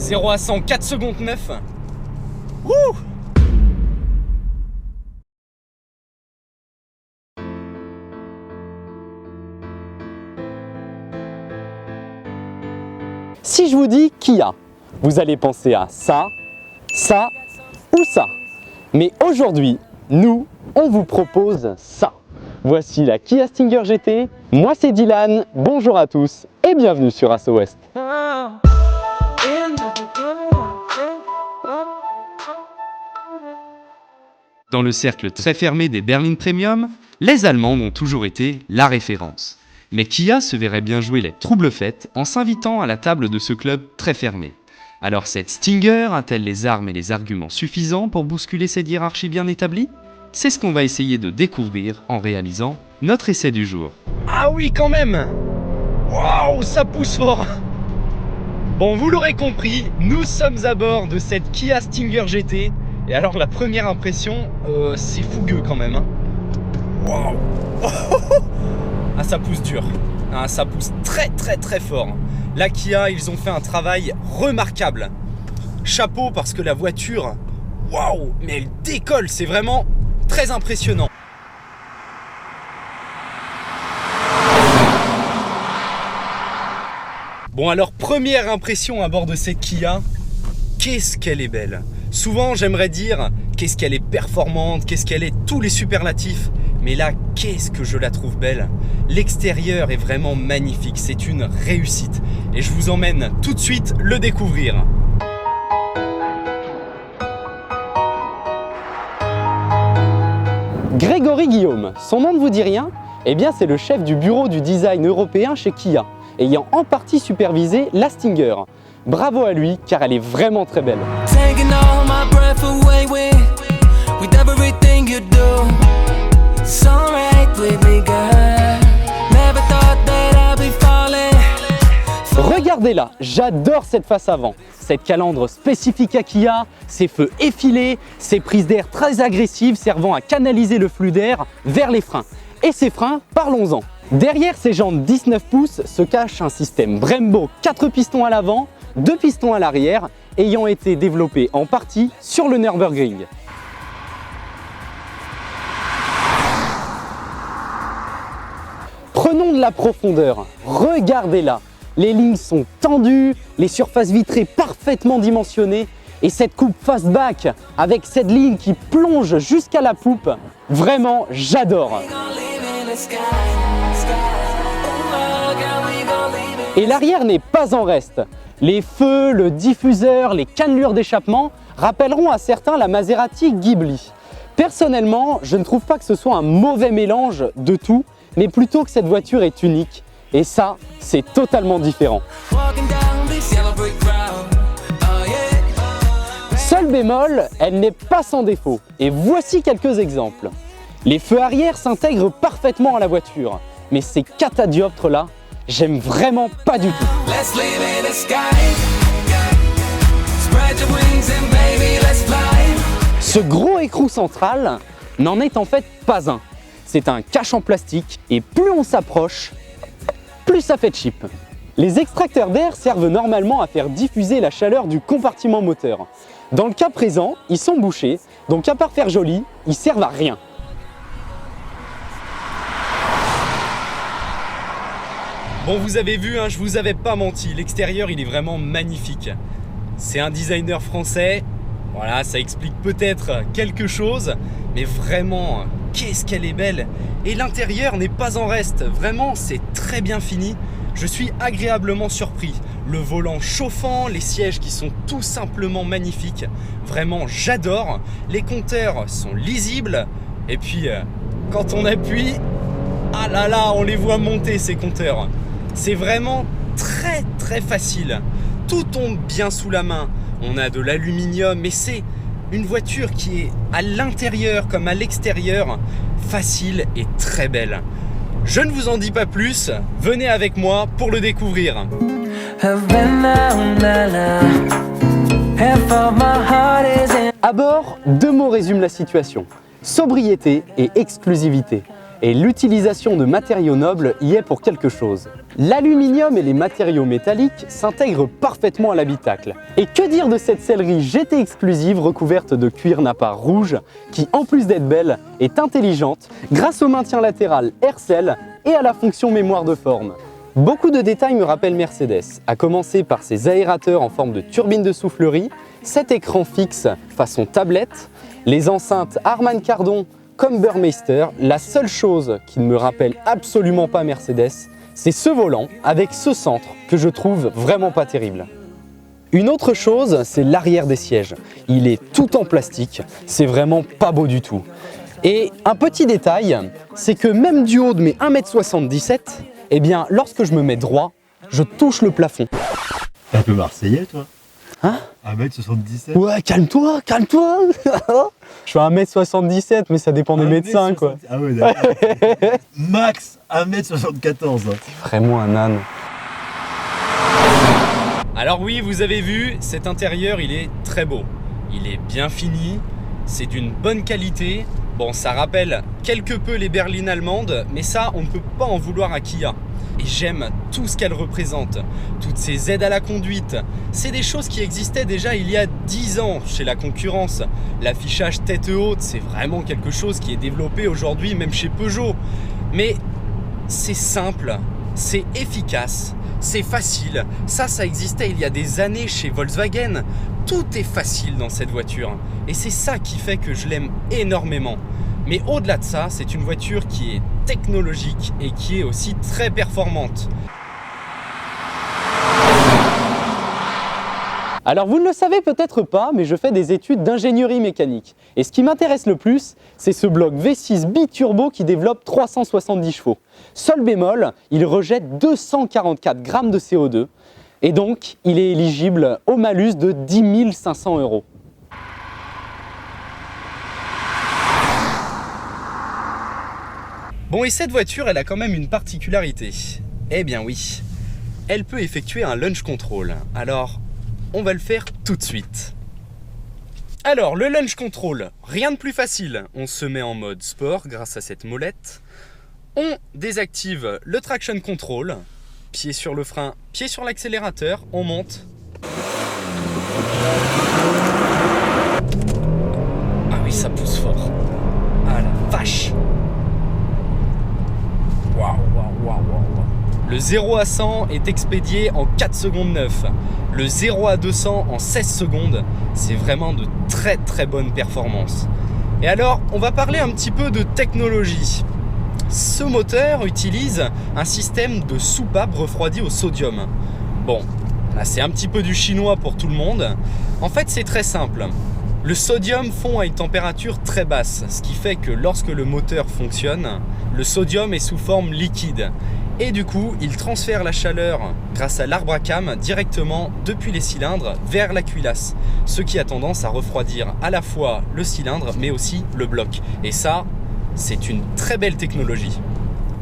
0 à 100, 4 secondes 9. Wouh! Si je vous dis Kia, vous allez penser à ça, ça ou ça. Mais aujourd'hui, nous, on vous propose ça. Voici la Kia Stinger GT. Moi, c'est Dylan. Bonjour à tous et bienvenue sur Asso West. Dans le cercle très fermé des berlines premium, les Allemands ont toujours été la référence. Mais Kia se verrait bien jouer les troubles fêtes en s'invitant à la table de ce club très fermé. Alors cette Stinger a-t-elle les armes et les arguments suffisants pour bousculer cette hiérarchie bien établie? C'est ce qu'on va essayer de découvrir en réalisant notre essai du jour. Ah oui, quand même! Waouh, ça pousse fort! Bon, vous l'aurez compris, nous sommes à bord de cette Kia Stinger GT. Et alors, la première impression, c'est fougueux quand même. Hein. Waouh! Ah, ça pousse dur. Ah, ça pousse très très très fort. La Kia, ils ont fait un travail remarquable. Chapeau parce que la voiture, waouh, mais elle décolle, c'est vraiment très impressionnant. Bon alors, première impression à bord de cette Kia, qu'est-ce qu'elle est belle. Souvent j'aimerais dire qu'est-ce qu'elle est performante, qu'est-ce qu'elle est tous les superlatifs. Mais là, qu'est-ce que je la trouve belle. L'extérieur est vraiment magnifique, c'est une réussite. Et je vous emmène tout de suite le découvrir. Grégory Guillaume, son nom ne vous dit rien? Eh bien, c'est le chef du bureau du design européen chez Kia, ayant en partie supervisé la Stinger. Bravo à lui, car elle est vraiment très belle. Regardez-la, j'adore cette face avant. Cette calandre spécifique à Kia, ses feux effilés, ses prises d'air très agressives servant à canaliser le flux d'air vers les freins. Et ces freins, parlons-en. Derrière ces jantes 19 pouces se cache un système Brembo 4 pistons à l'avant, 2 pistons à l'arrière, ayant été développé en partie sur le Nürburgring. Prenons de la profondeur, regardez-la. Les lignes sont tendues, les surfaces vitrées parfaitement dimensionnées et cette coupe fastback avec cette ligne qui plonge jusqu'à la poupe, vraiment j'adore. Et l'arrière n'est pas en reste. Les feux, le diffuseur, les cannelures d'échappement rappelleront à certains la Maserati Ghibli. Personnellement, je ne trouve pas que ce soit un mauvais mélange de tout, mais plutôt que cette voiture est unique. Et ça, c'est totalement différent. Seul bémol, elle n'est pas sans défaut. Et voici quelques exemples. Les feux arrière s'intègrent parfaitement à la voiture. Mais ces catadioptres là, j'aime vraiment pas du tout. Ce gros écrou central n'en est en fait pas un. C'est un cache en plastique et plus on s'approche, plus ça fait cheap. Les extracteurs d'air servent normalement à faire diffuser la chaleur du compartiment moteur. Dans le cas présent, ils sont bouchés, donc à part faire joli, ils servent à rien. Bon, vous avez vu, hein, je vous avais pas menti, l'extérieur il est vraiment magnifique. C'est un designer français, voilà, ça explique peut-être quelque chose, mais vraiment, qu'est-ce qu'elle est belle. Et l'intérieur n'est pas en reste, vraiment c'est très bien fini. Je suis agréablement surpris. Le volant chauffant, les sièges qui sont tout simplement magnifiques. Vraiment, j'adore. Les compteurs sont lisibles. Et puis, quand on appuie, ah là là, on les voit monter ces compteurs. C'est vraiment très très facile. Tout tombe bien sous la main. On a de l'aluminium, mais c'est une voiture qui est à l'intérieur comme à l'extérieur facile et très belle. Je ne vous en dis pas plus, venez avec moi pour le découvrir. À bord, deux mots résument la situation. Sobriété et exclusivité. Et l'utilisation de matériaux nobles y est pour quelque chose. L'aluminium et les matériaux métalliques s'intègrent parfaitement à l'habitacle. Et que dire de cette sellerie GT exclusive recouverte de cuir nappa rouge qui, en plus d'être belle, est intelligente grâce au maintien latéral Aircell et à la fonction mémoire de forme. Beaucoup de détails me rappellent Mercedes, à commencer par ses aérateurs en forme de turbine de soufflerie, cet écran fixe façon tablette, les enceintes Harman Kardon comme Burmeister. La seule chose qui ne me rappelle absolument pas Mercedes, c'est ce volant avec ce centre que je trouve vraiment pas terrible. Une autre chose, c'est l'arrière des sièges. Il est tout en plastique, c'est vraiment pas beau du tout. Et un petit détail, c'est que même du haut de mes 1m77, eh bien, lorsque je me mets droit, je touche le plafond. T'es un peu marseillais, toi? Hein? 1m77? Ouais, calme-toi, calme-toi. Je suis à 1m77, mais ça dépend des médecins, quoi. Ah ouais, d'accord. Max 1m74. C'est vraiment un âne. Alors oui, vous avez vu, cet intérieur, il est très beau. Il est bien fini, c'est d'une bonne qualité. Bon, ça rappelle quelque peu les berlines allemandes, mais ça, on ne peut pas en vouloir à Kia. Et j'aime tout ce qu'elle représente, toutes ces aides à la conduite. C'est des choses qui existaient déjà il y a 10 ans chez la concurrence. L'affichage tête haute, c'est vraiment quelque chose qui est développé aujourd'hui, même chez Peugeot. Mais c'est simple, c'est efficace, c'est facile. Ça existait il y a des années chez Volkswagen. Tout est facile dans cette voiture. Et c'est ça qui fait que je l'aime énormément. Mais au-delà de ça, c'est une voiture qui est technologique et qui est aussi très performante. Alors vous ne le savez peut-être pas, mais je fais des études d'ingénierie mécanique. Et ce qui m'intéresse le plus, c'est ce bloc V6 biturbo qui développe 370 chevaux. Seul bémol, il rejette 244 grammes de CO2 et donc il est éligible au malus de 10 500 €. Bon, et cette voiture, elle a quand même une particularité. Eh bien oui, elle peut effectuer un launch control. Alors, on va le faire tout de suite. Alors, le launch control, rien de plus facile. On se met en mode sport grâce à cette molette. On désactive le traction control. Pied sur le frein, pied sur l'accélérateur, on monte. Ah oui, ça pousse fort. Ah la vache! Waouh, waouh, waouh, waouh. Le 0 à 100 est expédié en 4 secondes 9. Le 0 à 200 en 16 secondes. C'est vraiment de très très bonnes performances. Et alors, on va parler un petit peu de technologie. Ce moteur utilise un système de soupape refroidi au sodium. Bon, là c'est un petit peu du chinois pour tout le monde. En fait, c'est très simple. Le sodium fond à une température très basse, ce qui fait que lorsque le moteur fonctionne, le sodium est sous forme liquide. Et du coup, il transfère la chaleur grâce à l'arbre à cames directement depuis les cylindres vers la culasse. Ce qui a tendance à refroidir à la fois le cylindre mais aussi le bloc. Et ça, c'est une très belle technologie.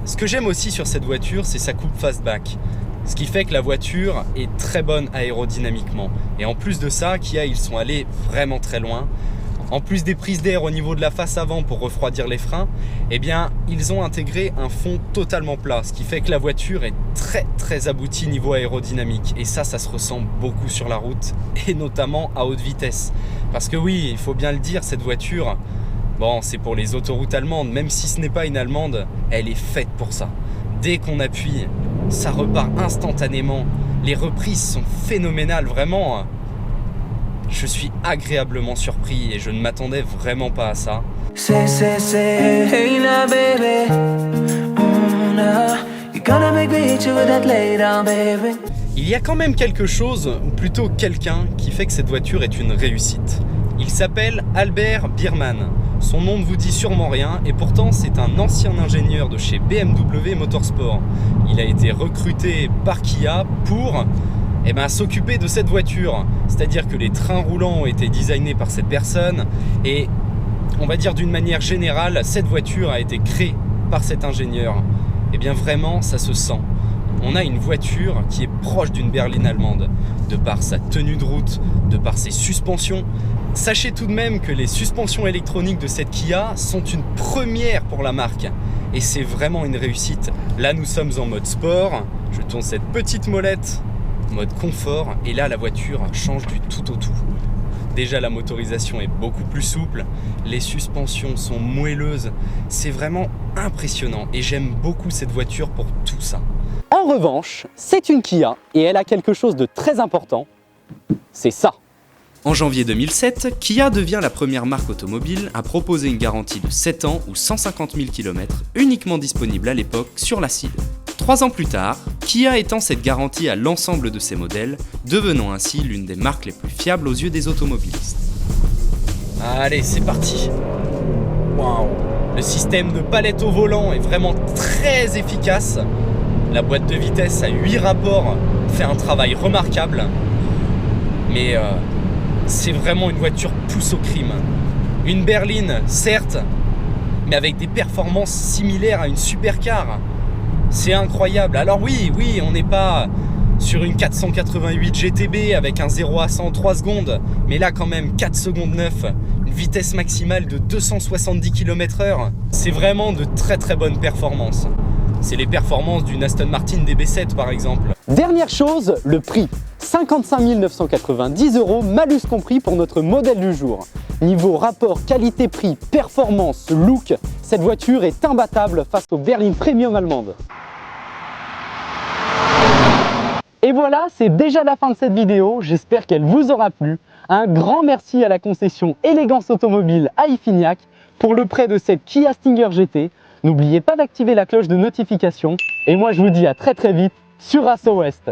Ce que j'aime aussi sur cette voiture, c'est sa coupe fastback. Ce qui fait que la voiture est très bonne aérodynamiquement. Et en plus de ça, Kia, ils sont allés vraiment très loin. En plus des prises d'air au niveau de la face avant pour refroidir les freins, eh bien, ils ont intégré un fond totalement plat. Ce qui fait que la voiture est très très aboutie niveau aérodynamique. Et ça se ressent beaucoup sur la route et notamment à haute vitesse. Parce que oui, il faut bien le dire, cette voiture, bon, c'est pour les autoroutes allemandes, même si ce n'est pas une allemande, elle est faite pour ça. Dès qu'on appuie, ça repart instantanément. Les reprises sont phénoménales, vraiment. Je suis agréablement surpris et je ne m'attendais vraiment pas à ça. Il y a quand même quelque chose, ou plutôt quelqu'un, qui fait que cette voiture est une réussite. Il s'appelle Albert Biermann. Son nom ne vous dit sûrement rien et pourtant c'est un ancien ingénieur de chez BMW Motorsport. Il a été recruté par Kia pour s'occuper de cette voiture. C'est-à-dire que les trains roulants ont été designés par cette personne et on va dire d'une manière générale, cette voiture a été créée par cet ingénieur. Et bien vraiment, ça se sent. On a une voiture qui est proche d'une berline allemande, de par sa tenue de route, de par ses suspensions. Sachez tout de même que les suspensions électroniques de cette Kia sont une première pour la marque. et c'est vraiment une réussite. Là, nous sommes en mode sport, je tourne cette petite molette, mode confort, et là, la voiture change du tout au tout. Déjà, la motorisation est beaucoup plus souple, les suspensions sont moelleuses, c'est vraiment impressionnant et j'aime beaucoup cette voiture pour tout ça. En revanche, c'est une Kia et elle a quelque chose de très important, c'est ça. En janvier 2007, Kia devient la première marque automobile à proposer une garantie de 7 ans ou 150 000 km, uniquement disponible à l'époque sur l'acide. 3 ans plus tard, Kia étend cette garantie à l'ensemble de ses modèles, devenant ainsi l'une des marques les plus fiables aux yeux des automobilistes. Allez, c'est parti. Waouh! Le système de palette au volant est vraiment très efficace. La boîte de vitesse à 8 rapports fait un travail remarquable. Mais c'est vraiment une voiture pousse au crime. Une berline, certes, mais avec des performances similaires à une supercar. C'est incroyable. Alors oui, on n'est pas sur une 488 GTB avec un 0 à 100 en 3 secondes, mais là quand même 4 secondes 9, une vitesse maximale de 270 km/h. C'est vraiment de très très bonnes performances. C'est les performances d'une Aston Martin DB7 par exemple. Dernière chose, le prix. 55 990 €, malus compris pour notre modèle du jour. Niveau rapport qualité-prix, performance, look, cette voiture est imbattable face aux berlines premium allemandes. Et voilà, c'est déjà la fin de cette vidéo, j'espère qu'elle vous aura plu. Un grand merci à la concession Élégance Automobile à Iffignac pour le prêt de cette Kia Stinger GT. N'oubliez pas d'activer la cloche de notification et moi je vous dis à très vite sur Asso West.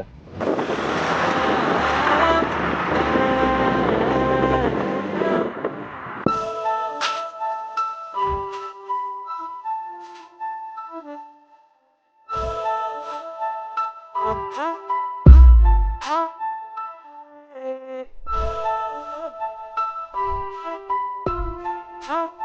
Huh?